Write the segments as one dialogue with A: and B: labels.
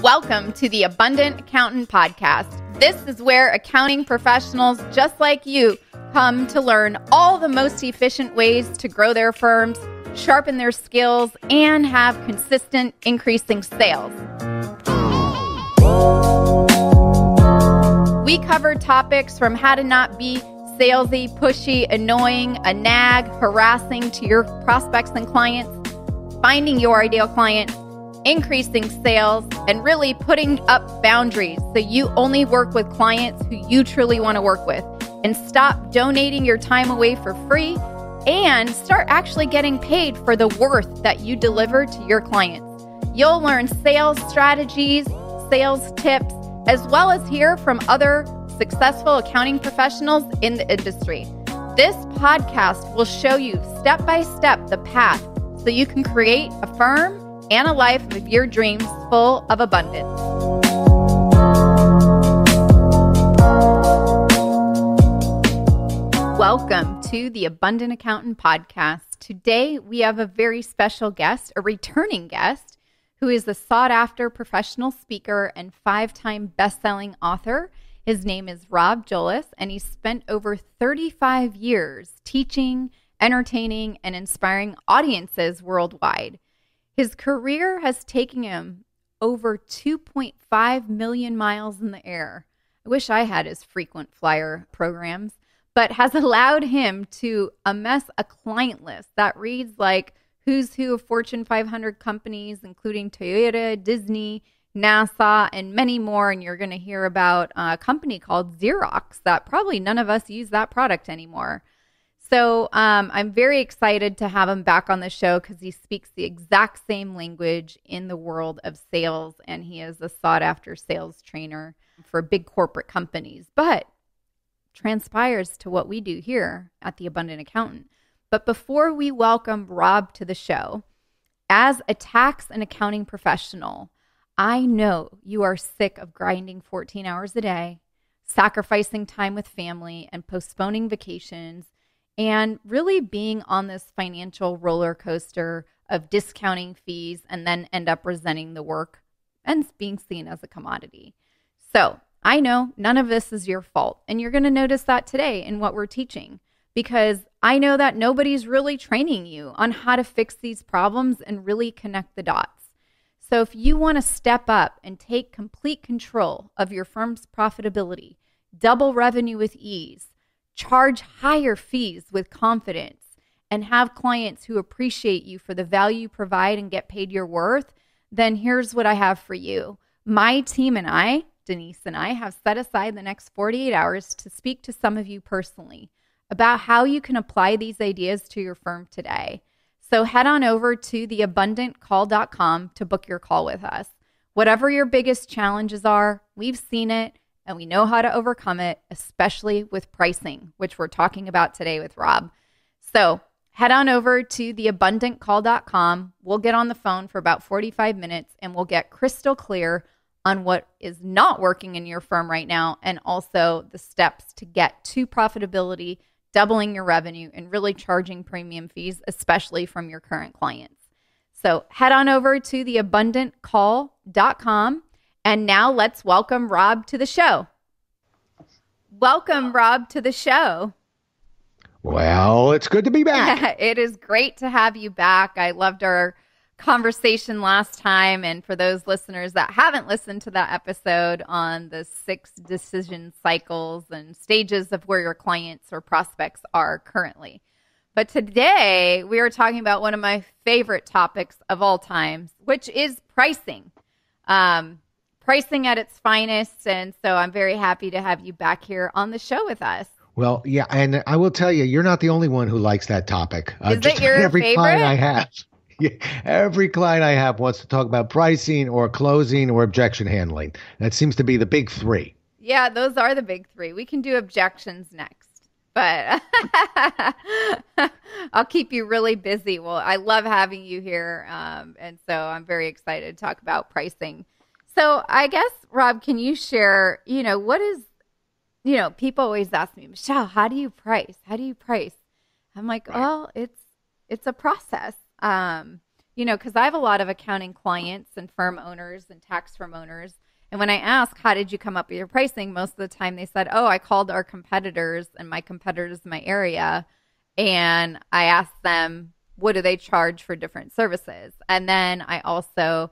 A: Welcome to the Abundant Accountant Podcast. This is where accounting professionals just like you come to learn all the most efficient ways to grow their firms, sharpen their skills, and have consistent increasing sales. We cover topics from how to not be salesy, pushy, annoying, a nag, harassing to your prospects and clients, finding your ideal client, increasing sales, and really putting up boundaries so you only work with clients who you truly want to work with, and stop donating your time away for free and start actually getting paid for the worth that you deliver to your clients. You'll learn sales strategies, sales tips, as well as hear from other successful accounting professionals in the industry. This podcast will show you step by step the path so you can create a firm and a life of your dreams full of abundance. Welcome to the Abundant Accountant Podcast. Today, we have a very special guest, a returning guest, who is a sought-after professional speaker and 5-time best-selling author. His name is Jolles, and he's spent over 35 years teaching, entertaining, and inspiring audiences worldwide. His career has taken him over 2.5 million miles in the air. I wish I had his frequent flyer programs, but has allowed him to amass a client list that reads like who's who of Fortune 500 companies, including Toyota, Disney, NASA, and many more. And you're going to hear about a company called Xerox that probably none of us use that product anymore. So I'm very excited to have him back on the show because he speaks the exact same language in the world of sales, and he is a sought-after sales trainer for big corporate companies, but transpires to what we do here at the Abundant Accountant. But before we welcome Rob to the show, as a tax and accounting professional, I know you are sick of grinding 14 hours a day, sacrificing time with family, and postponing vacations, and really being on this financial roller coaster of discounting fees and then end up resenting the work and being seen as a commodity. So I know none of this is your fault, and you're going to notice that today in what we're teaching, because I know that nobody's really training you on how to fix these problems and really connect the dots. So if you want to step up and take complete control of your firm's profitability, double revenue with ease, charge higher fees with confidence, and have clients who appreciate you for the value you provide and get paid your worth, then here's what I have for you. My team and I, Denise and I, have set aside the next 48 hours to speak to some of you personally about how you can apply these ideas to your firm today. So head on over to theabundantcall.com to book your call with us. Whatever your biggest challenges are, we've seen it and we know how to overcome it, especially with pricing, which we're talking about today with Rob. So head on over to theabundantcall.com. We'll get on the phone for about 45 minutes and we'll get crystal clear on what is not working in your firm right now, and also the steps to get to profitability, doubling your revenue, and really charging premium fees, especially from your current clients. So head on over to theabundantcall.com. And now let's welcome Rob to the show. Welcome, Rob, to the show.
B: Well, it's good to be back.
A: It is great to have you back. I loved our conversation last time. And for those listeners that haven't listened to that episode on the 6 decision cycles and stages of where your clients or prospects are currently. But today we are talking about one of my favorite topics of all times, which is pricing. Pricing at its finest. And so I'm very happy to have you back here on the show with us.
B: Well, yeah, and I will tell you, you're not the only one who likes that topic.
A: Is it your
B: every
A: favorite?
B: Client I have. Yeah, every client I have wants to talk about pricing or closing or objection handling. That seems to be the big 3.
A: Yeah, those are the big 3. We can do objections next, but I'll keep you really busy. Well, I love having you here, and so I'm very excited to talk about pricing. So I guess, Rob, can you share, what is, people always ask me, Michelle, how do you price? How do you price? I'm like, well, it's a process. because I have a lot of accounting clients and firm owners and tax firm owners. And when I ask, how did you come up with your pricing? Most of the time they said, oh, I called our competitors and my competitors in my area. And I asked them, what do they charge for different services? And then I also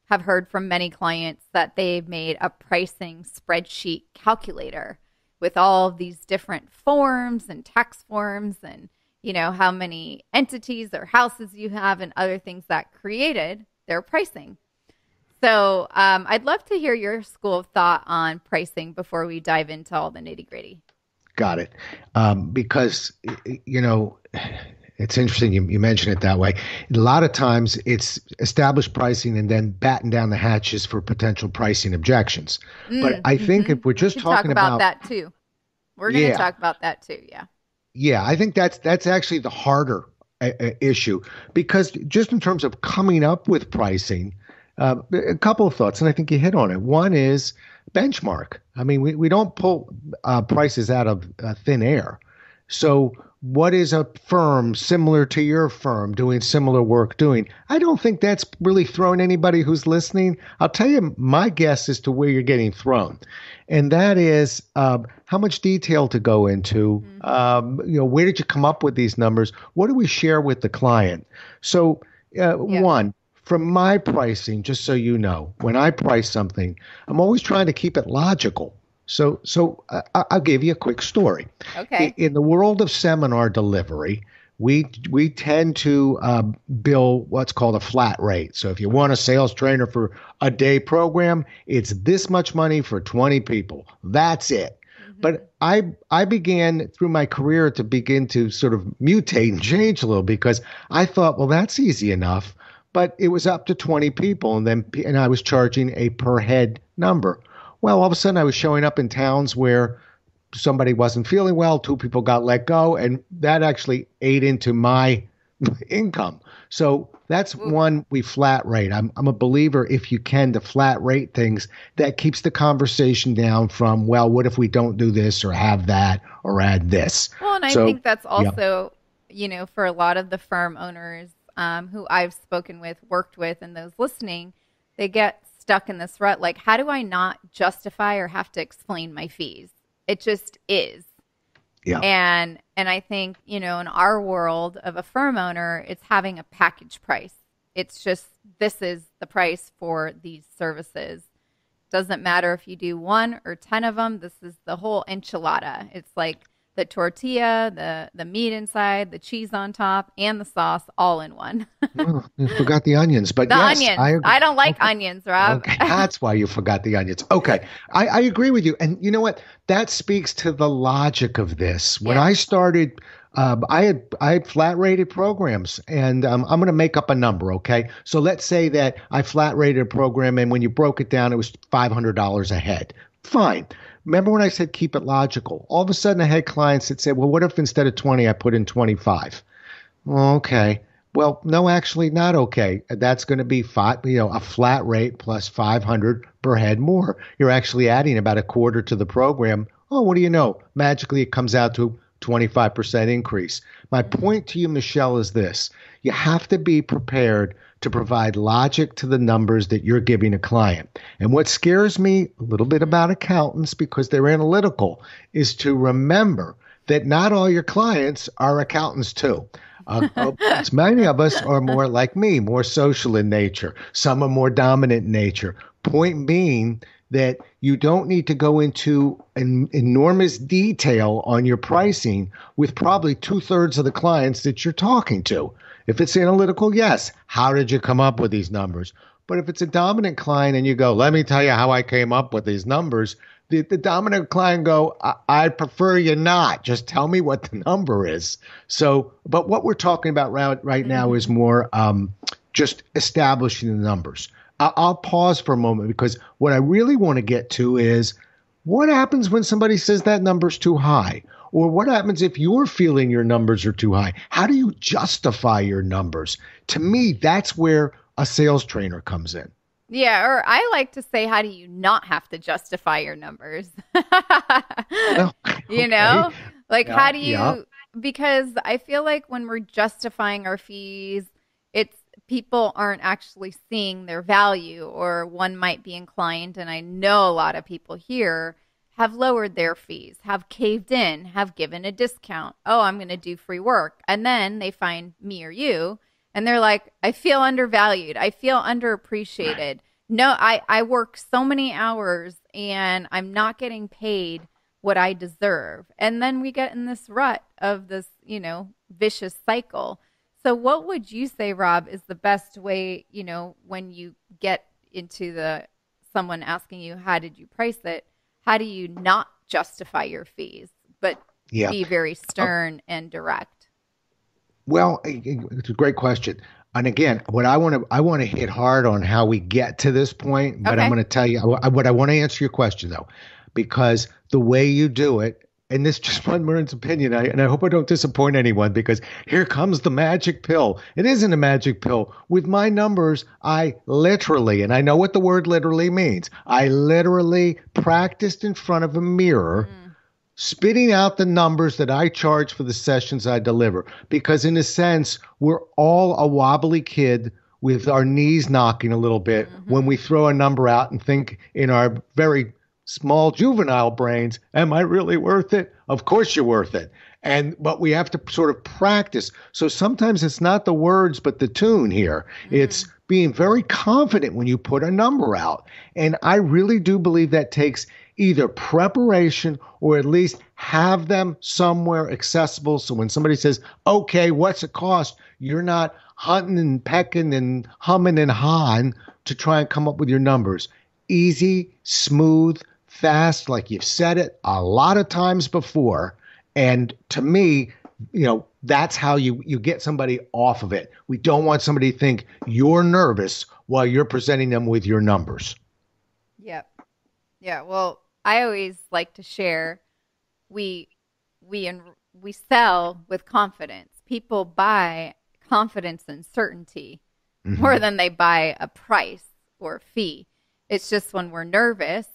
A: have heard from many clients that they've made a pricing spreadsheet calculator with all of these different forms and tax forms and, how many entities or houses you have and other things that created their pricing. So I'd love to hear your school of thought on pricing before we dive into all the nitty gritty.
B: Got it. Because, it's interesting you mention it that way. A lot of times it's established pricing and then batten down the hatches for potential pricing objections. But I think if we're just talking
A: about that too. We're going to talk about that too. Yeah.
B: Yeah, I think that's actually the harder issue, because just in terms of coming up with pricing, a couple of thoughts, and I think you hit on it. One is benchmark. I mean, we don't pull prices out of thin air. So what is a firm similar to your firm doing similar work doing? I don't think that's really thrown anybody who's listening. I'll tell you my guess as to where you're getting thrown. And that is how much detail to go into. Where did you come up with these numbers? What do we share with the client? So one, from my pricing, just so you know, when I price something, I'm always trying to keep it logical. So I'll give you a quick story.
A: Okay.
B: In the world of seminar delivery, we tend to bill what's called a flat rate. So if you want a sales trainer for a day program, it's this much money for 20 people. That's it. Mm-hmm. But I began through my career to begin to sort of mutate and change a little, because I thought, well, that's easy enough. But it was up to 20 people, and I was charging a per head number. Well, all of a sudden I was showing up in towns where somebody wasn't feeling well, 2 people got let go, and that actually ate into my income. So that's one, we flat rate. I'm a believer, if you can, to flat rate things. That keeps the conversation down from, well, what if we don't do this or have that or add this?
A: Well, and I think that's also, for a lot of the firm owners who I've spoken with, worked with, and those listening, they get stuck in this rut. Like, how do I not justify or have to explain my fees? It just is.
B: Yeah.
A: And I think, in our world of a firm owner, it's having a package price. It's just, this is the price for these services. Doesn't matter if you do 1 or 10 of them. This is the whole enchilada. It's like the tortilla, the meat inside, the cheese on top, and the sauce all in one.
B: Oh, you forgot the onions, but
A: the
B: yes,
A: onions. I don't like onions, Rob.
B: Okay, that's why you forgot the onions. Okay, I agree with you, and you know what? That speaks to the logic of this. When I started, I had flat rated programs, and I'm going to make up a number. Okay, so let's say that I flat rated a program, and when you broke it down, it was $500 a head. Fine. Remember when I said keep it logical? All of a sudden I had clients that said, well, what if instead of 20, I put in 25? Okay. Well, no, actually not okay. That's going to be a flat rate plus 500 per head more. You're actually adding about a quarter to the program. Oh, what do you know? Magically, it comes out to 25% increase. My point to you, Michelle, is this. You have to be prepared to provide logic to the numbers that you're giving a client. And what scares me a little bit about accountants, because they're analytical, is to remember that not all your clients are accountants too. Many of us are more like me, more social in nature. Some are more dominant in nature. Point being that you don't need to go into an enormous detail on your pricing with probably 2/3 of the clients that you're talking to. If it's analytical, yes. How did you come up with these numbers? But if it's a dominant client and you go, let me tell you how I came up with these numbers, the dominant client go, I prefer you not. Just tell me what the number is. So, but what we're talking about right now is more just establishing the numbers. I'll pause for a moment, because what I really want to get to is what happens when somebody says that number's too high? Or what happens if you're feeling your numbers are too high? How do you justify your numbers? To me, that's where a sales trainer comes in.
A: Yeah, or I like to say, how do you not have to justify your numbers? You know? Like, how do you, because I feel like when we're justifying our fees, it's people aren't actually seeing their value, or one might be inclined, and I know a lot of people here have lowered their fees, have caved in, have given a discount. Oh, I'm going to do free work. And then they find me or you, and they're like, I feel undervalued. I feel underappreciated. No, I work so many hours and I'm not getting paid what I deserve. And then we get in this rut of this, vicious cycle. So what would you say, Rob, is the best way, when you get into someone asking you, how did you price it? How do you not justify your fees, but be very stern and direct?
B: Well, it's a great question. And again, I want to hit hard on how we get to this point, but I'm going to tell you what I want to answer your question though, because the way you do it, and this is just one man's opinion, and I hope I don't disappoint anyone, because here comes the magic pill. It isn't a magic pill. With my numbers, I literally, and I know what the word literally means, I literally practiced in front of a mirror, spitting out the numbers that I charge for the sessions I deliver. Because in a sense, we're all a wobbly kid with our knees knocking a little bit when we throw a number out and think in our very small juvenile brains, am I really worth it? Of course you're worth it. But we have to sort of practice. So sometimes it's not the words, but the tune here. It's being very confident when you put a number out. And I really do believe that takes either preparation or at least have them somewhere accessible. So when somebody says, okay, what's it cost? You're not hunting and pecking and humming and hawing to try and come up with your numbers. Easy, smooth, fast, like you've said it a lot of times before. And to me, that's how you get somebody off of it. We don't want somebody to think you're nervous while you're presenting them with your numbers.
A: Yep. Yeah. Well, I always like to share, we sell with confidence. People buy confidence and certainty more than they buy a price or a fee. It's just when we're nervous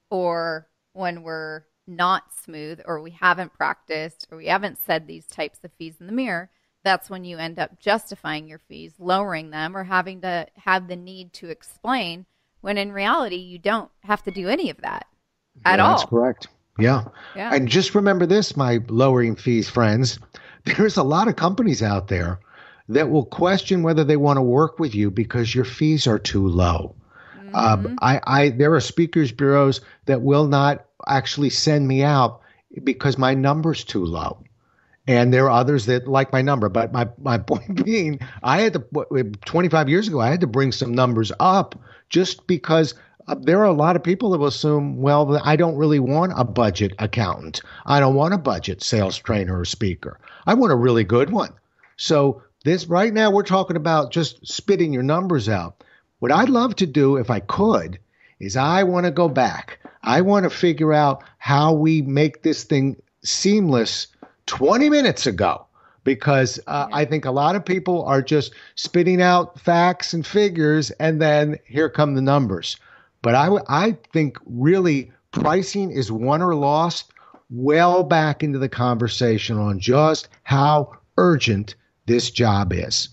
A: or when we're not smooth or we haven't practiced or we haven't said these types of fees in the mirror, that's when you end up justifying your fees, lowering them, or having to have the need to explain, when in reality you don't have to do any of that at all.
B: That's correct. Yeah. And just remember this, my lowering fees friends, there's a lot of companies out there that will question whether they want to work with you because your fees are too low. There are speakers bureaus that will not actually send me out because my number's too low. And there are others that like my number. But my point being, I had to, 25 years ago, I had to bring some numbers up just because there are a lot of people that will assume, well, I don't really want a budget accountant. I don't want a budget sales trainer or speaker. I want a really good one. So this right now, we're talking about just spitting your numbers out. What I'd love to do, if I could, is I want to go back. I want to figure out how we make this thing seamless 20 minutes ago, because I think a lot of people are just spitting out facts and figures, and then here come the numbers. But I think really pricing is won or lost well back into the conversation on just how urgent this job is.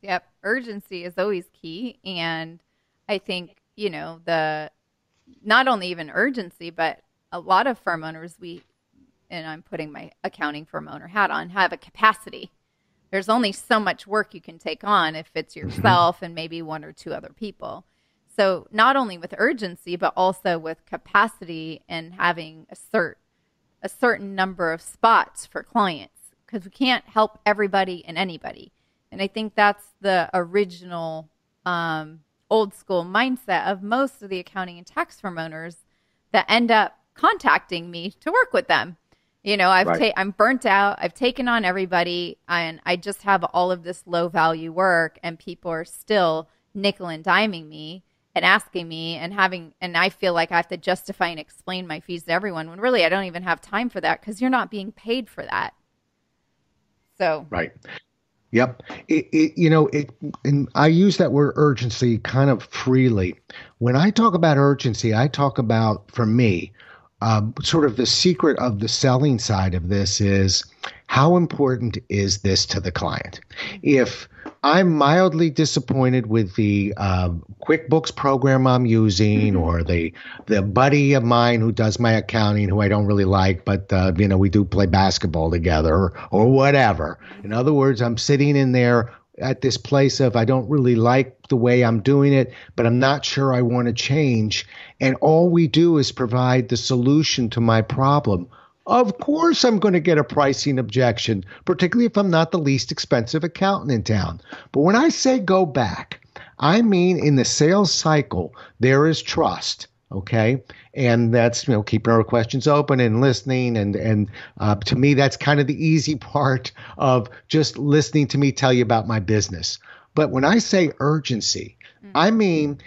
A: Yep. Urgency is always key. And I think, not only even urgency, but a lot of firm owners, and I'm putting my accounting firm owner hat on, have a capacity. There's only so much work you can take on if it's yourself and maybe one or two other people. So not only with urgency, but also with capacity and having a certain number of spots for clients, because we can't help everybody and anybody. And I think that's the original old school mindset of most of the accounting and tax firm owners that end up contacting me to work with them. I'm burnt out. I've taken on everybody, and I just have all of this low value work, and people are still nickel and diming me and asking me and I feel like I have to justify and explain my fees to everyone, when really I don't even have time for that, because you're not being paid for that. So
B: right. Yep. And I use that word urgency kind of freely. When I talk about urgency, I talk about, for me, sort of the secret of the selling side of this is, how important is this to the client? If I'm mildly disappointed with the QuickBooks program I'm using, or the buddy of mine who does my accounting, who I don't really like, but we do play basketball together, or whatever. In other words, I'm sitting in there at this place of I don't really like the way I'm doing it, but I'm not sure I want to change. And all we do is provide the solution to my problem. Of course, I'm going to get a pricing objection, particularly if I'm not the least expensive accountant in town. But when I say go back, I mean in the sales cycle, there is trust. Okay. And that's, keeping our questions open and listening. And to me, that's kind of the easy part of just listening to me tell you about my business. But when I say urgency, I mean,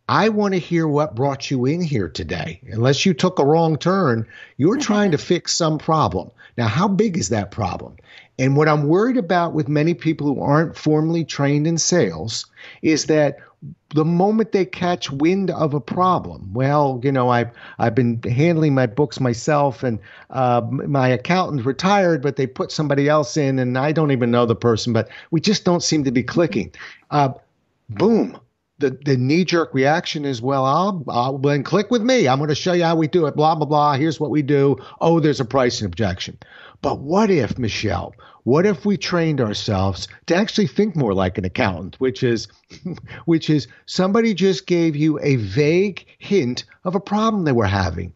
B: I want to hear what brought you in here today. Unless you took a wrong turn, you're trying to fix some problem. Now, how big is that problem? And what I'm worried about with many people who aren't formally trained in sales is that the moment they catch wind of a problem, I've been handling my books myself, and my accountant retired, but they put somebody else in, and I don't even know the person, but we just don't seem to be clicking. Boom. The knee-jerk reaction is, well, I'll then click with me. I'm going to show you how we do it, blah, blah, blah. Here's what we do. Oh, there's a pricing objection. But what if, Michelle, what if we trained ourselves to actually think more like an accountant, which is somebody just gave you a vague hint of a problem they were having.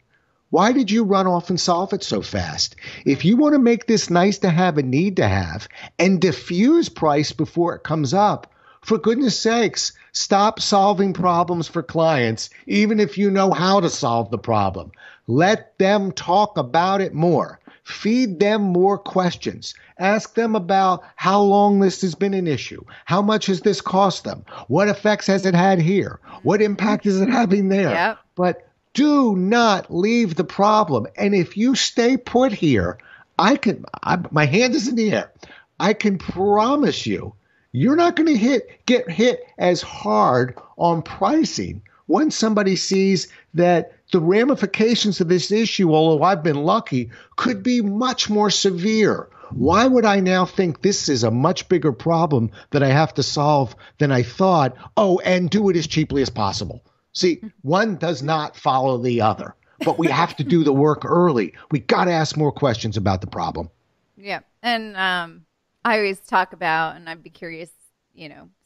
B: Why did you run off and solve it so fast? If you want to make this nice to have and need to have and diffuse price before it comes up, for goodness sakes, stop solving problems for clients, even if you know how to solve the problem. Let them talk about it more. Feed them more questions. Ask them about how long this has been an issue. How much has this cost them? What effects has it had here? What impact is it having there?
A: Yep.
B: But do not leave the problem. And if you stay put here, my hand is in the air. I can promise you're not going to get hit as hard on pricing when somebody sees that the ramifications of this issue, although I've been lucky, could be much more severe. Why would I now think this is a much bigger problem that I have to solve than I thought? Oh, and do it as cheaply as possible. See, one does not follow the other, but we have to do the work early. We got to ask more questions about the problem.
A: Yeah. And I always talk about, and I'd be curious,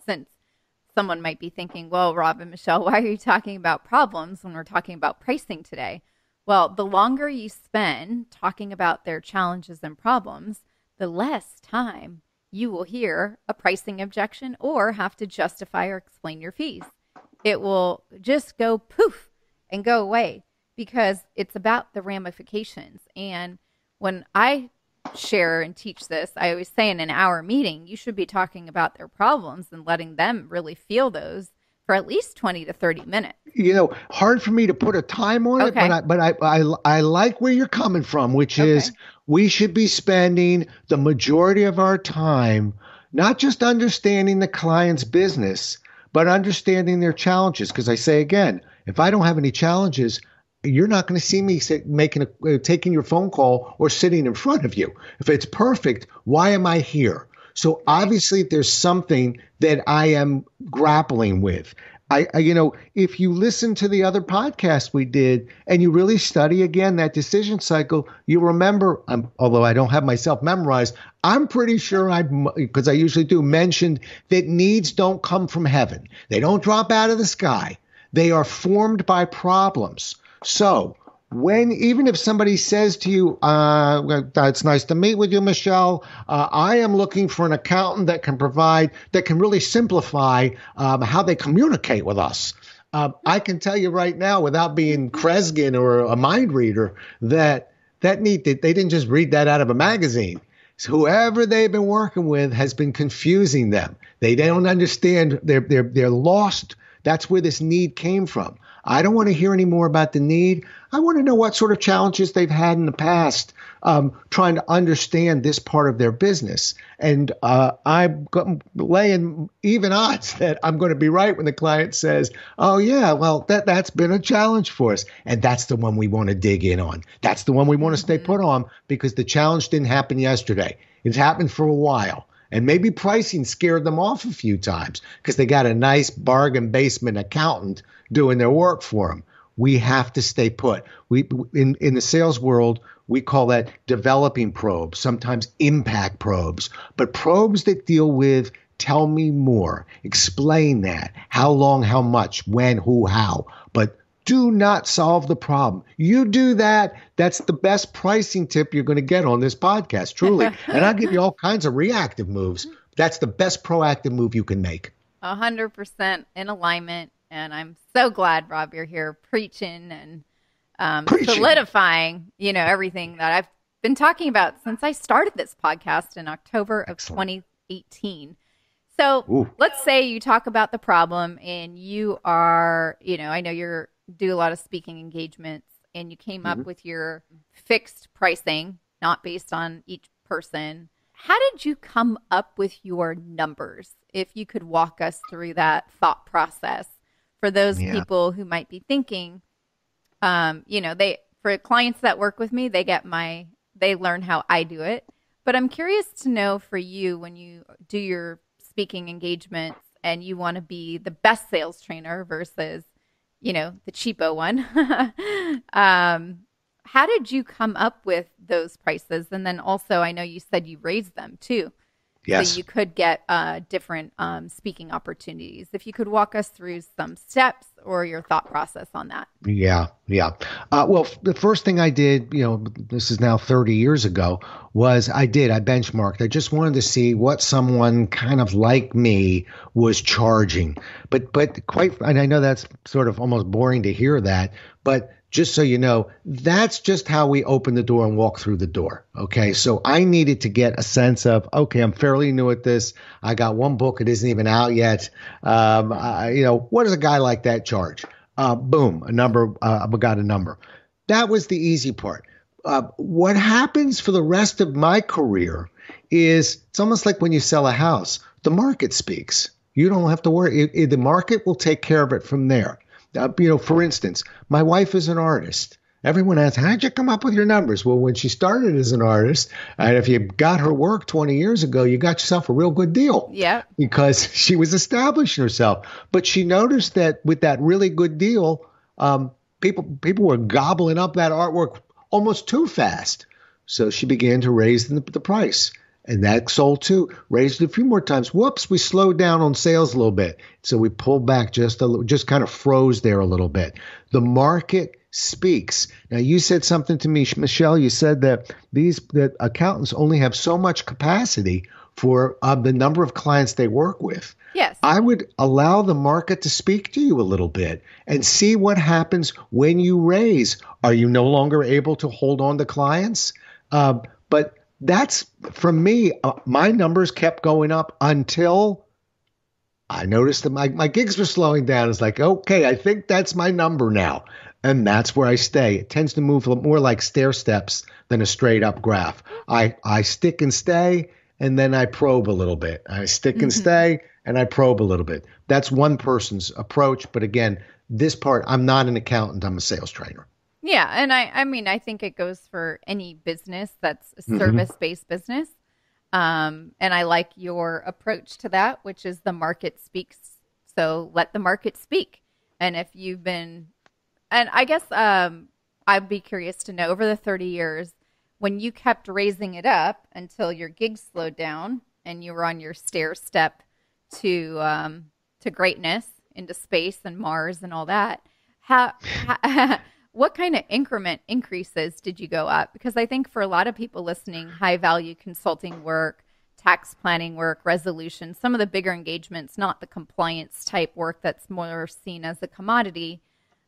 A: since someone might be thinking, well, Rob and Michelle, why are you talking about problems when we're talking about pricing today? Well, the longer you spend talking about their challenges and problems, the less time you will hear a pricing objection or have to justify or explain your fees. It will just go poof and go away because it's about the ramifications. And when I share and teach this, I always say in an hour meeting, you should be talking about their problems and letting them really feel those for at least 20 to 30 minutes.
B: Hard for me to put a time on it, but I like where you're coming from, which is we should be spending the majority of our time not just understanding the client's business, but understanding their challenges. Because I say again, if I don't have any challenges, you're not going to see me taking your phone call or sitting in front of you. If it's perfect, why am I here? So obviously there's something that I am grappling with. If you listen to the other podcast we did and you really study again that decision cycle, you remember, although I don't have myself memorized, I'm pretty sure because I usually do, mentioned that needs don't come from heaven. They don't drop out of the sky. They are formed by problems. So even if somebody says to you, it's nice to meet with you, Michelle, I am looking for an accountant that can really simplify how they communicate with us. I can tell you right now, without being Kreskin or a mind reader, that they didn't just read that out of a magazine. So whoever they've been working with has been confusing them. They don't understand. They're lost. That's where this need came from. I don't want to hear any more about the need. I want to know what sort of challenges they've had in the past trying to understand this part of their business. And I'm laying even odds that I'm going to be right when the client says, oh, yeah, well, that's been a challenge for us. And that's the one we want to dig in on. That's the one we want to stay put on because the challenge didn't happen yesterday. It's happened for a while. And maybe pricing scared them off a few times because they got a nice bargain basement accountant doing their work for them. We have to stay put. In the sales world, we call that developing probes, sometimes impact probes, but probes that deal with tell me more, explain that, how long, how much, when, who, how, but do not solve the problem. You do that, that's the best pricing tip you're going to get on this podcast, truly. And I'll give you all kinds of reactive moves. That's the best proactive move you can make.
A: 100% in alignment. And I'm so glad, Rob, you're here preaching and solidifying, everything that I've been talking about since I started this podcast in October of 2018. So let's say you talk about the problem and you are, I know you do a lot of speaking engagements and you came up with your fixed pricing, not based on each person. How did you come up with your numbers? If you could walk us through that thought process for those people who might be thinking, for clients that work with me, they learn how I do it. But I'm curious to know for you, when you do your speaking engagements and you want to be the best sales trainer versus, the cheapo one, how did you come up with those prices? And then also, I know you said you raised them too.
B: Yes.
A: So you could get different speaking opportunities. If you could walk us through some steps or your thought process on that.
B: Yeah. Well, the first thing I did, this is now 30 years ago, was I benchmarked. I just wanted to see what someone kind of like me was charging. But and I know that's sort of almost boring to hear that, but just so you know, that's just how we open the door and walk through the door. Okay. So I needed to get a sense of, okay, I'm fairly new at this. I got one book. It isn't even out yet. What does a guy like that charge? Boom, a number. I got a number. That was the easy part. What happens for the rest of my career is it's almost like when you sell a house, the market speaks. You don't have to worry. The market will take care of it from there. For instance, my wife is an artist. Everyone asks, how did you come up with your numbers? Well, when she started as an artist, and if you got her work 20 years ago, you got yourself a real good deal.
A: Yeah.
B: Because she was establishing herself. But she noticed that with that really good deal, people were gobbling up that artwork almost too fast. So she began to raise the price. And that sold too, raised it a few more times. Whoops, we slowed down on sales a little bit. So we pulled back just kind of froze there a little bit. The market speaks. Now, you said something to me, Michelle. You said that that accountants only have so much capacity for the number of clients they work with.
A: Yes.
B: I would allow the market to speak to you a little bit and see what happens when you raise. Are you no longer able to hold on to clients? But that's, for me, my numbers kept going up until I noticed that my gigs were slowing down. It's like, okay, I think that's my number now. And that's where I stay. It tends to move more like stair steps than a straight up graph. I stick and stay, and then I probe a little bit. I stick and stay, and I probe a little bit. That's one person's approach. But again, this part, I'm not an accountant. I'm a sales trainer.
A: Yeah. And I think it goes for any business that's a service-based business. And I like your approach to that, which is the market speaks. So let the market speak. And if you've been, and I guess I'd be curious to know, over the 30 years, when you kept raising it up until your gigs slowed down and you were on your stair step to greatness, into space and Mars and all that, what kind of increment increases did you go up? Because I think for a lot of people listening, high value consulting work, tax planning work, resolution, some of the bigger engagements, not the compliance type work that's more seen as a commodity,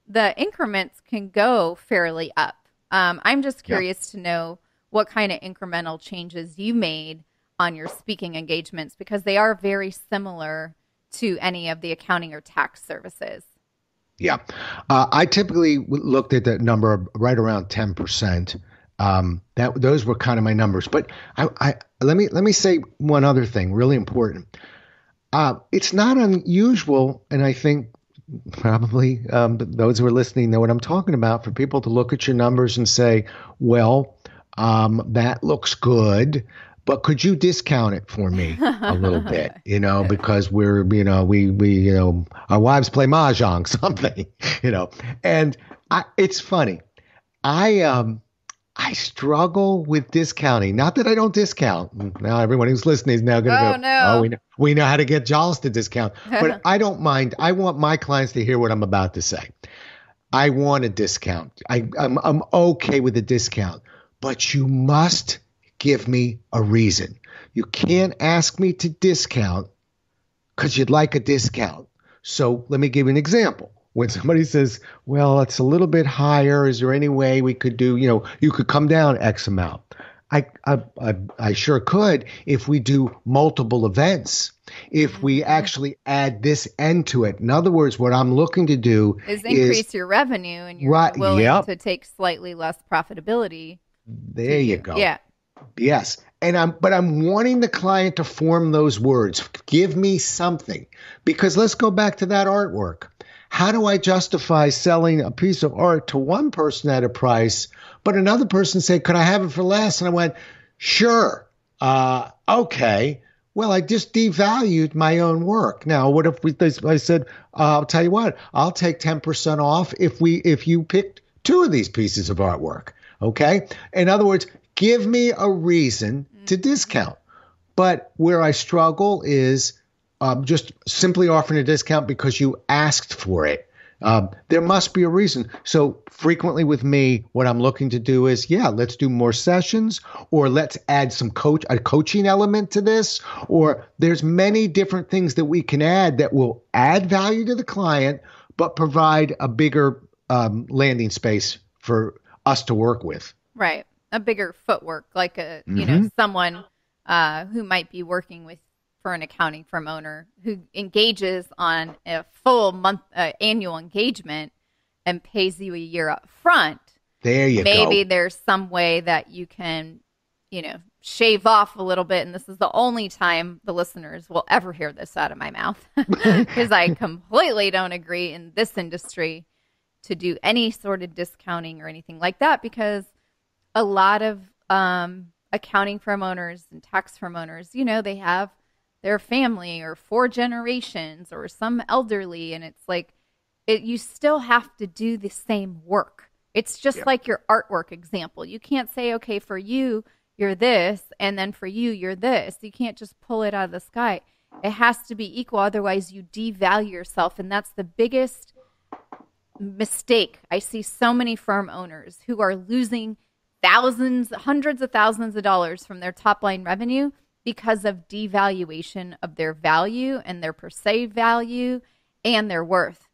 A: the increments can go fairly up. I'm just curious to know what kind of incremental changes you made on your speaking engagements, because they are very similar to any of the accounting or tax services.
B: Yeah. I typically looked at that number right around 10%. Those were kind of my numbers. But let me say one other thing, really important. It's not unusual, and I think probably those who are listening know what I'm talking about, for people to look at your numbers and say, well, that looks good, but could you discount it for me a little bit, because our wives play mahjong, something, and it's funny. I struggle with discounting. Not that I don't discount. Now everyone who's listening is now going to go,
A: no.
B: "Oh, we know how to get Jolles to discount." But I don't mind. I want my clients to hear what I'm about to say. I want a discount. I'm okay with a discount, but you must give me a reason. You can't ask me to discount because you'd like a discount. So let me give you an example. When somebody says, well, it's a little bit higher, is there any way we could do, you could come down X amount? I sure could if we do multiple events, if we actually add this end to it. In other words, what I'm looking to do
A: is increase your revenue, and you're willing to take slightly less profitability.
B: There you go.
A: Yeah.
B: Yes. But I'm wanting the client to form those words. Give me something, because let's go back to that artwork. How do I justify selling a piece of art to one person at a price, but another person say, could I have it for less? And I went, sure. Okay. Well, I just devalued my own work. Now, what if I said, I'll tell you what, I'll take 10% off if you picked two of these pieces of artwork. Okay. In other words, give me a reason to discount. But where I struggle is just simply offering a discount because you asked for it. There must be a reason. So frequently with me, what I'm looking to do is, let's do more sessions, or let's add a coaching element to this, or there's many different things that we can add that will add value to the client, but provide a bigger landing space for us to work with.
A: Right. A bigger footwork, like someone who might be working for an accounting firm owner who engages on a full month annual engagement and pays you a year up front.
B: There you go.
A: Maybe there's some way that you can, shave off a little bit. And this is the only time the listeners will ever hear this out of my mouth, because I completely don't agree in this industry to do any sort of discounting or anything like that, because a lot of accounting firm owners and tax firm owners, they have their family or 4 generations or some elderly. And it's like, you still have to do the same work. It's just like your artwork example. You can't say, okay, for you, you're this, and then for you, you're this. You can't just pull it out of the sky. It has to be equal. Otherwise, you devalue yourself. And that's the biggest mistake. I see so many firm owners who are losing thousands, hundreds of thousands of dollars from their top line revenue because of devaluation of their value and their perceived value and their worth.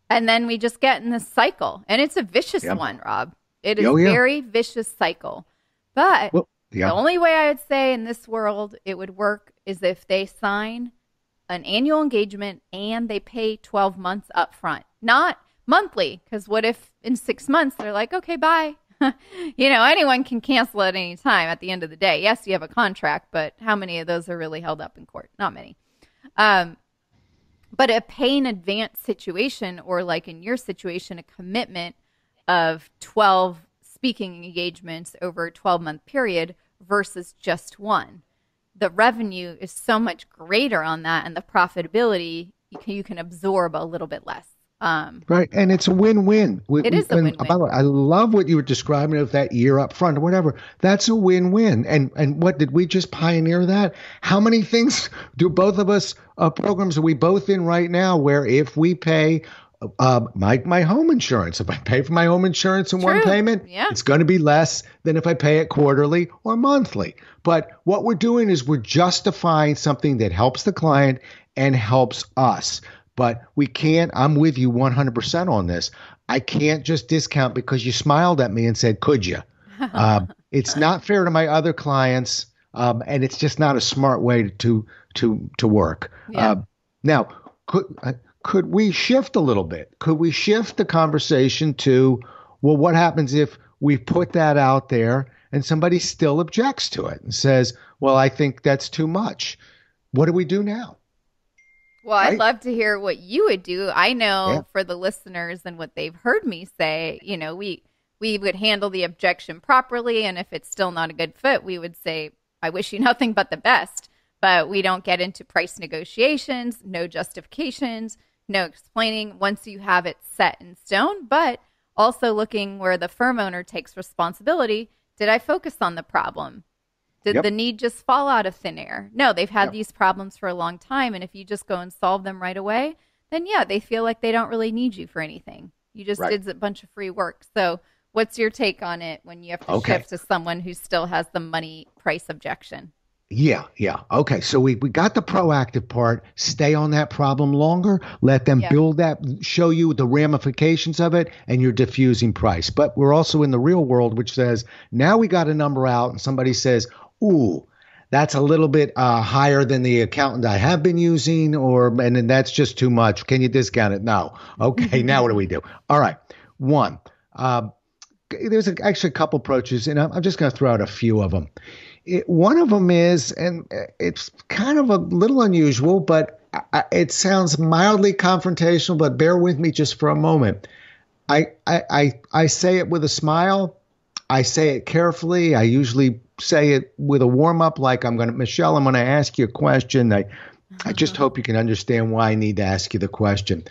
A: And then we just get in this cycle. And it's a vicious one, Rob. It is a very vicious cycle. But the only way I would say in this world it would work is if they sign an annual engagement and they pay 12 months up front. Not monthly, because what if in 6 months they're like, okay, bye. Anyone can cancel at any time at the end of the day. Yes, you have a contract, but how many of those are really held up in court? Not many. But a pay in advance situation, or like in your situation, a commitment of 12 speaking engagements over a 12-month period versus just one. The revenue is so much greater on that, and the profitability, you can absorb a little bit less.
B: Right. And it's a win-win.
A: It is a win-win.
B: By the way, I love what you were describing of that year up front or whatever. That's a win-win. And what did we just pioneer that? How many things do both of us, programs are we both in right now, where if we pay my home insurance, if I pay for my home insurance in one payment, it's going to be less than if I pay it quarterly or monthly. But what we're doing is we're justifying something that helps the client and helps us. But we can't, I'm with you 100% on this. I can't just discount because you smiled at me and said, could you? It's not fair to my other clients, and it's just not a smart way to work.
A: Yeah.
B: Now, could we shift a little bit? Could we shift the conversation to, well, what happens if we put that out there and somebody still objects to it and says, well, I think that's too much? What do we do now?
A: Well, I'd love to hear what you would do. I know for the listeners and what they've heard me say, we would handle the objection properly. And if it's still not a good fit, we would say, I wish you nothing but the best, but we don't get into price negotiations, no justifications, no explaining once you have it set in stone, but also looking where the firm owner takes responsibility. Did I focus on the problem? Did the need just fall out of thin air? No, they've had these problems for a long time. And if you just go and solve them right away, then yeah, they feel like they don't really need you for anything. You just did a bunch of free work. So what's your take on it when you have to shift to someone who still has the money price objection?
B: Yeah. Okay. So we got the proactive part. Stay on that problem longer. Let them build that, show you the ramifications of it, and you're diffusing price. But we're also in the real world, which says, now we got a number out and somebody says, ooh, that's a little bit higher than the accountant I have been using, and then that's just too much. Can you discount it? No. Okay. Now what do we do? All right. One, there's actually a couple approaches, and I'm just going to throw out a few of them. One of them is, and it's kind of a little unusual, but it sounds mildly confrontational, but bear with me just for a moment. I say it with a smile. I say it carefully. I usually say it with a warm-up like, Michelle, I'm going to ask you a question. I just hope you can understand why I need to ask you the question.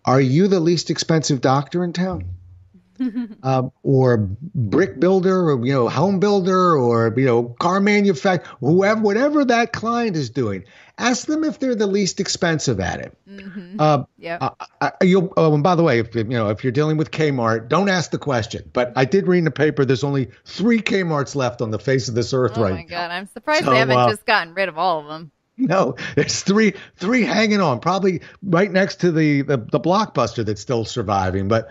B: Are you the least expensive doctor in town? Or brick builder, or home builder, or car manufacturer, whatever that client is doing. Ask them if they're the least expensive at it. And by the way, if you're dealing with Kmart, don't ask the question. But I did read in the paper there's only 3 Kmarts left on the face of this earth right now. Oh
A: my God, I'm surprised they haven't just gotten rid of all of them.
B: No, there's three hanging on, probably right next to the Blockbuster that's still surviving. But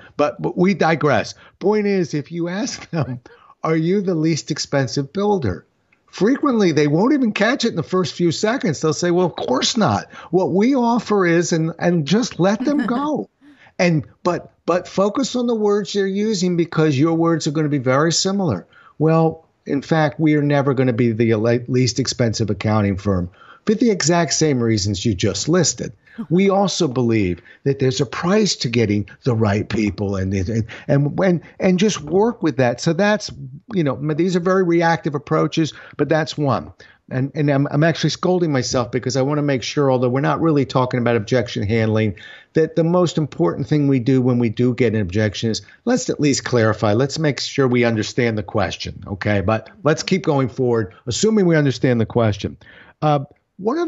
B: we digress. Point is, if you ask them, are you the least expensive builder? Frequently, they won't even catch it in the first few seconds. They'll say, well, of course not. What we offer is, and just let them go. But focus on the words they're using, because your words are going to be very similar. Well, in fact, we are never going to be the least expensive accounting firm for the exact same reasons you just listed. We also believe that there's a price to getting the right people and just work with that. So that's, these are very reactive approaches, but that's one. And I'm actually scolding myself because I want to make sure, although we're not really talking about objection handling, that the most important thing we do when we do get an objection is let's at least clarify. Let's make sure we understand the question. Okay. But let's keep going forward, assuming we understand the question. One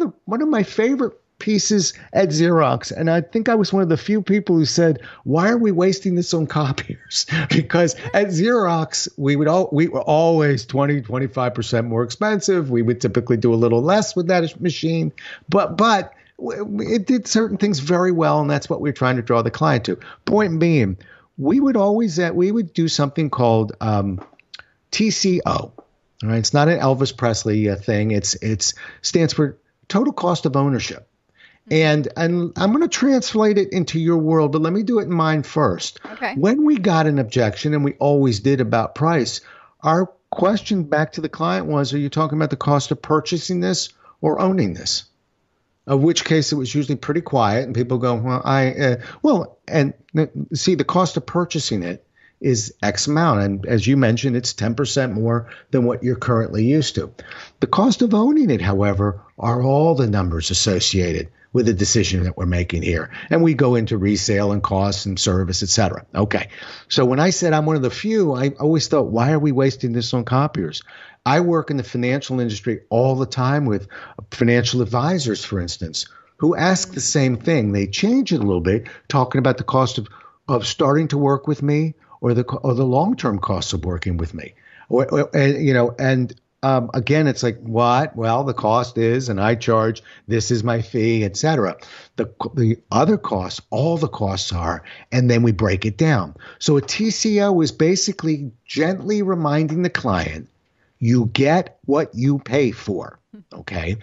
B: of my favorite pieces at Xerox, and I think I was one of the few people who said, why are we wasting this on copiers? Because at Xerox, we were always 20-25% more expensive. We would typically do a little less with that machine, but it did certain things very well, and that's what we're trying to draw the client to. Point being, we would do something called TCO. All right, it's not an Elvis Presley thing. It stands for total cost of ownership. And I'm going to translate it into your world, but let me do it in mine first.
A: Okay.
B: When we got an objection, and we always did about price, our question back to the client was, are you talking about the cost of purchasing this or owning this? Of which case it was usually pretty quiet, and people go, see, the cost of purchasing it is X amount. And as you mentioned, it's 10% more than what you're currently used to. The cost of owning it, however, are all the numbers associated with the decision that we're making here. And we go into resale and costs and service, et cetera. Okay. So when I said I'm one of the few, I always thought, why are we wasting this on copiers? I work in the financial industry all the time with financial advisors, for instance, who ask the same thing. They change it a little bit, talking about the cost of starting to work with me, or the long-term costs of working with me, again, it's like, what? Well, the cost is, and I charge, this is my fee, et cetera. The other costs, all the costs are, and then we break it down. So a TCO is basically gently reminding the client, you get what you pay for, okay?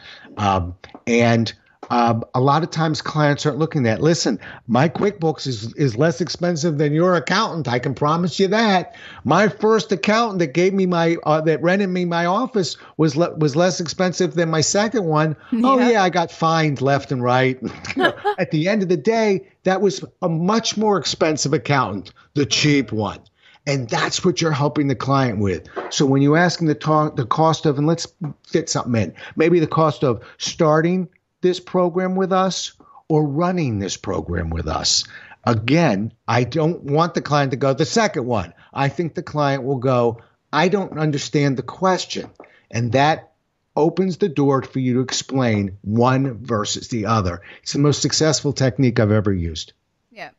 B: A lot of times clients aren't looking at, listen, my QuickBooks is less expensive than your accountant. I can promise you that. My first accountant that gave me that rented me my office was less expensive than my second one. Yeah. Oh yeah, I got fined left and right. At the end of the day, that was a much more expensive accountant, the cheap one. And that's what you're helping the client with. So when you ask them the cost of, and let's fit something in, maybe the cost of starting this program with us or running this program with us. Again, I don't want the client to go the second one. I think the client will go, I don't understand the question. And that opens the door for you to explain one versus the other. It's the most successful technique I've ever used.
A: Yeah.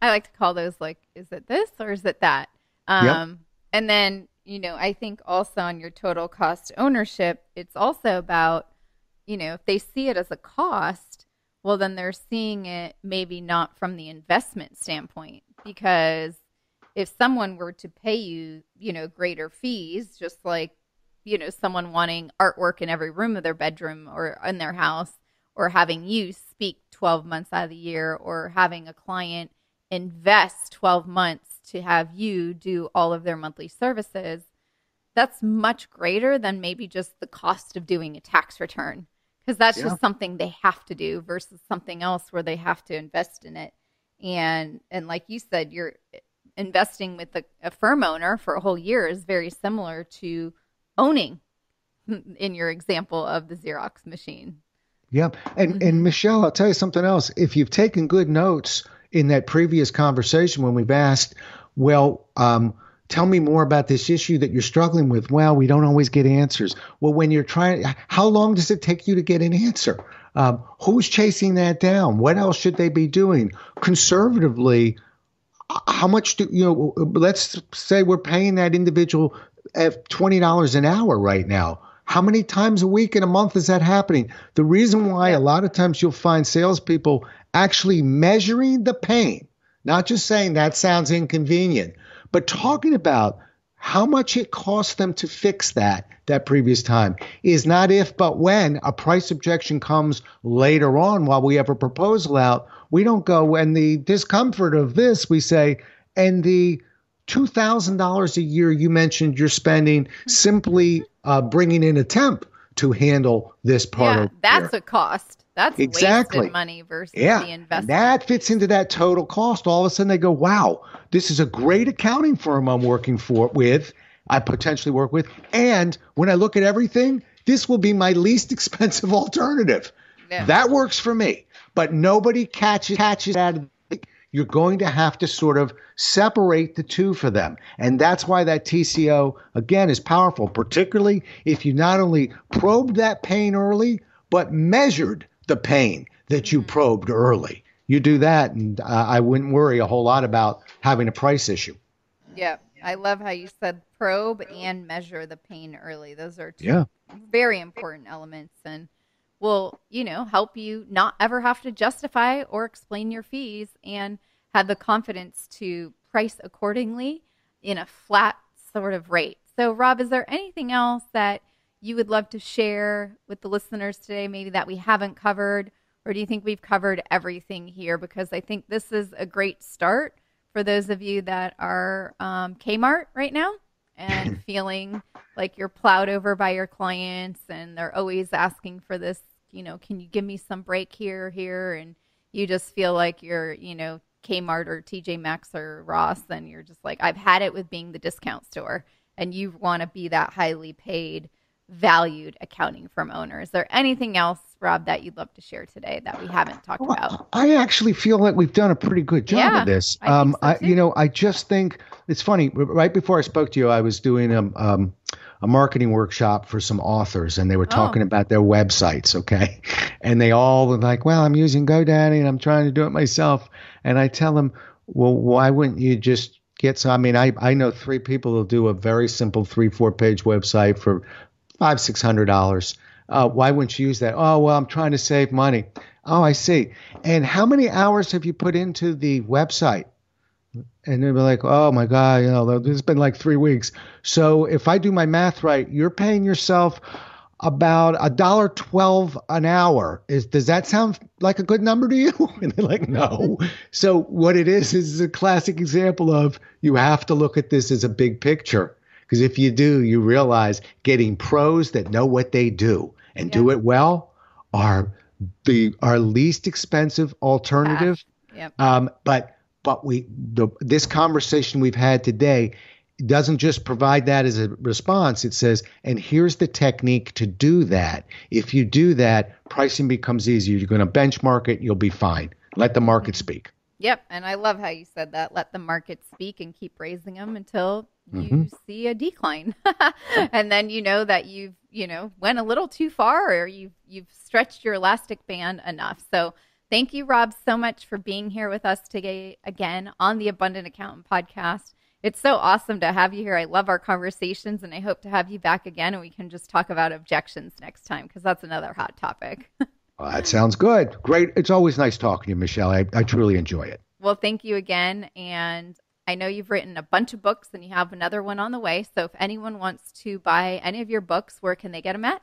A: I like to call those like, is it this or is it that?
B: Yep.
A: And then, I think also on your total cost ownership, it's also about, if they see it as a cost, well, then they're seeing it maybe not from the investment standpoint, because if someone were to pay you, greater fees, just like, someone wanting artwork in every room of their bedroom or in their house, or having you speak 12 months out of the year, or having a client invest 12 months to have you do all of their monthly services, that's much greater than maybe just the cost of doing a tax return, because that's just something they have to do versus something else where they have to invest in it. And like you said, you're investing with a firm owner for a whole year is very similar to owning, in your example of the Xerox machine.
B: Yeah. And Michelle, I'll tell you something else. If you've taken good notes in that previous conversation when we've asked, well, tell me more about this issue that you're struggling with. Well, we don't always get answers. Well, when you're trying, how long does it take you to get an answer? Who's chasing that down? What else should they be doing? Conservatively, how much let's say we're paying that individual at $20 an hour right now. How many times a week in a month is that happening? The reason why a lot of times you'll find salespeople actually measuring the pain, not just saying that sounds inconvenient, but talking about how much it costs them to fix that previous time, is not if, but when a price objection comes later on while we have a proposal out. We don't go, and the discomfort of this, we say, and the $2,000 a year you mentioned you're spending simply bringing in a temp to handle this part of
A: that's a cost. That's wasted money versus the investment.
B: And that fits into that total cost. All of a sudden they go, wow, this is a great accounting firm I'm working with, I potentially work with. And when I look at everything, this will be my least expensive alternative. Yeah. That works for me. But nobody catches that. You're going to have to sort of separate the two for them. And that's why that TCO, again, is powerful, particularly if you not only probed that pain early, but measured the pain that you probed early. You do that, and I wouldn't worry a whole lot about having a price issue.
A: Yeah. I love how you said probe and measure the pain early. Those are two very important elements, and will, help you not ever have to justify or explain your fees and have the confidence to price accordingly in a flat sort of rate. So, Rob, is there anything else that you would love to share with the listeners today, maybe that we haven't covered, or do you think we've covered everything here? Because I think this is a great start for those of you that are Kmart right now and feeling like you're plowed over by your clients and they're always asking for this, can you give me some break here, and you just feel like you're, Kmart or TJ Maxx or Ross, and you're just like, I've had it with being the discount store, and you want to be that highly paid, valued accounting firm owner. Is there anything else, Rob, that you'd love to share today that we haven't talked about?
B: I actually feel like we've done a pretty good job of this.
A: I think so too.
B: I just think it's funny. Right before I spoke to you, I was doing a marketing workshop for some authors, and they were talking about their websites. Okay. And they all were like, well, I'm using GoDaddy and I'm trying to do it myself. And I tell them, well, why wouldn't you just get some? I mean, I know 3 people who'll do a very simple 3-4 page website for $500-600. Why wouldn't you use that? Oh, well, I'm trying to save money. Oh, I see. And how many hours have you put into the website? And they'll be like, oh my God, it's been like 3 weeks. So if I do my math right, you're paying yourself about $1.12 an hour. Does that sound like a good number to you? And they're like, no. So what it is a classic example of, you have to look at this as a big picture. Because if you do, you realize getting pros that know what they do and do it well are our least expensive alternative.
A: Yep.
B: But But this conversation we've had today doesn't just provide that as a response. It says, and here's the technique to do that. If you do that, pricing becomes easier. You're going to benchmark it. You'll be fine. Let the market speak.
A: Yep. And I love how you said that. Let the market speak and keep raising them until you see a decline. And then you know that you've, went a little too far, or you've stretched your elastic band enough. So thank you, Rob, so much for being here with us today again on the Abundant Accountant podcast. It's so awesome to have you here. I love our conversations, and I hope to have you back again, and we can just talk about objections next time, because that's another hot topic.
B: Well, that sounds good. Great. It's always nice talking to you, Michelle. I truly enjoy it.
A: Well, thank you again. And I know you've written a bunch of books, and you have another one on the way. So if anyone wants to buy any of your books, where can they get them at?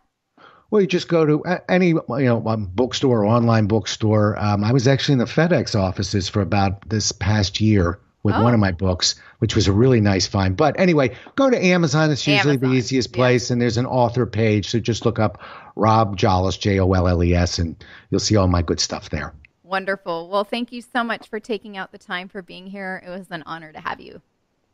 B: Well, you just go to any bookstore or online bookstore. I was actually in the FedEx offices for about this past year with one of my books, which was a really nice find. But anyway, go to Amazon. It's usually the easiest place. And there's an author page. So just look up Rob Jolles, Jolles, and you'll see all my good stuff there.
A: Wonderful. Well, thank you so much for taking out the time for being here. It was an honor to have you.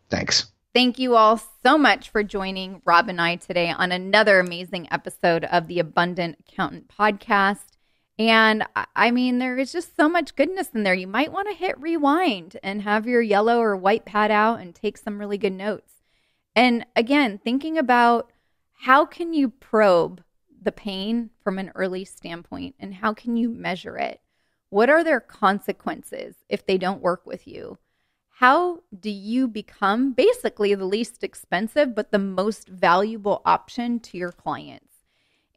B: Thanks.
A: Thank you all so much for joining Rob and I today on another amazing episode of the Abundant Accountant podcast. And I mean, there is just so much goodness in there. You might want to hit rewind and have your yellow or white pad out and take some really good notes. And again, thinking about how can you probe the pain from an early standpoint, and how can you measure it? What are their consequences if they don't work with you? How do you become basically the least expensive but the most valuable option to your clients?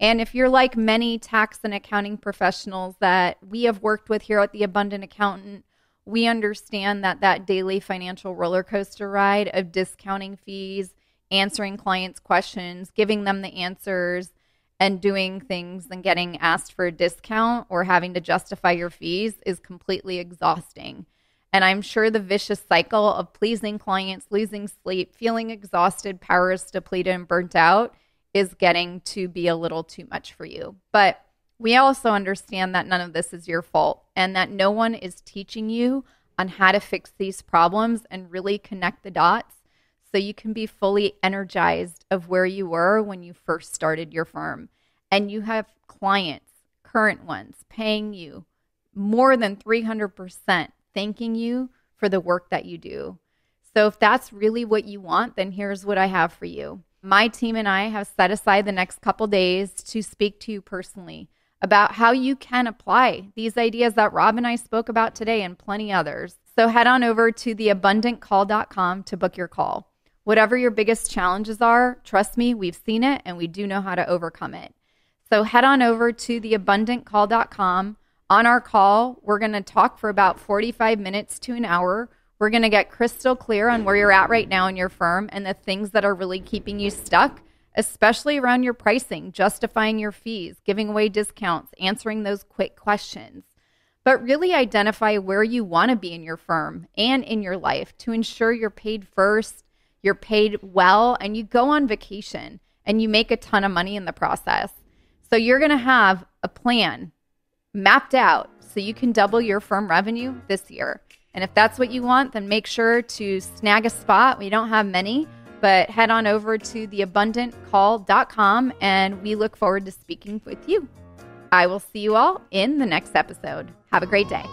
A: And if you're like many tax and accounting professionals that we have worked with here at the Abundant Accountant, we understand that daily financial roller coaster ride of discounting fees, answering clients' questions, giving them the answers, and doing things and getting asked for a discount or having to justify your fees is completely exhausting. And I'm sure the vicious cycle of pleasing clients, losing sleep, feeling exhausted, powers depleted, and burnt out is getting to be a little too much for you. But we also understand that none of this is your fault, and that no one is teaching you on how to fix these problems and really connect the dots so you can be fully energized of where you were when you first started your firm. And you have clients, current ones, paying you more than 300%, thanking you for the work that you do. So if that's really what you want, then here's what I have for you. My team and I have set aside the next couple days to speak to you personally about how you can apply these ideas that Rob and I spoke about today and plenty others. So head on over to theabundantcall.com to book your call. Whatever your biggest challenges are, trust me, we've seen it and we do know how to overcome it. So head on over to theabundantcall.com. On our call, we're going to talk for about 45 minutes to an hour. We're going to get crystal clear on where you're at right now in your firm and the things that are really keeping you stuck, especially around your pricing, justifying your fees, giving away discounts, answering those quick questions. But really identify where you want to be in your firm and in your life to ensure you're paid first, you're paid well, and you go on vacation and you make a ton of money in the process. So you're going to have a plan mapped out so you can double your firm revenue this year. And if that's what you want, then make sure to snag a spot. We don't have many, but head on over to theabundantcall.com and we look forward to speaking with you. I will see you all in the next episode. Have a great day.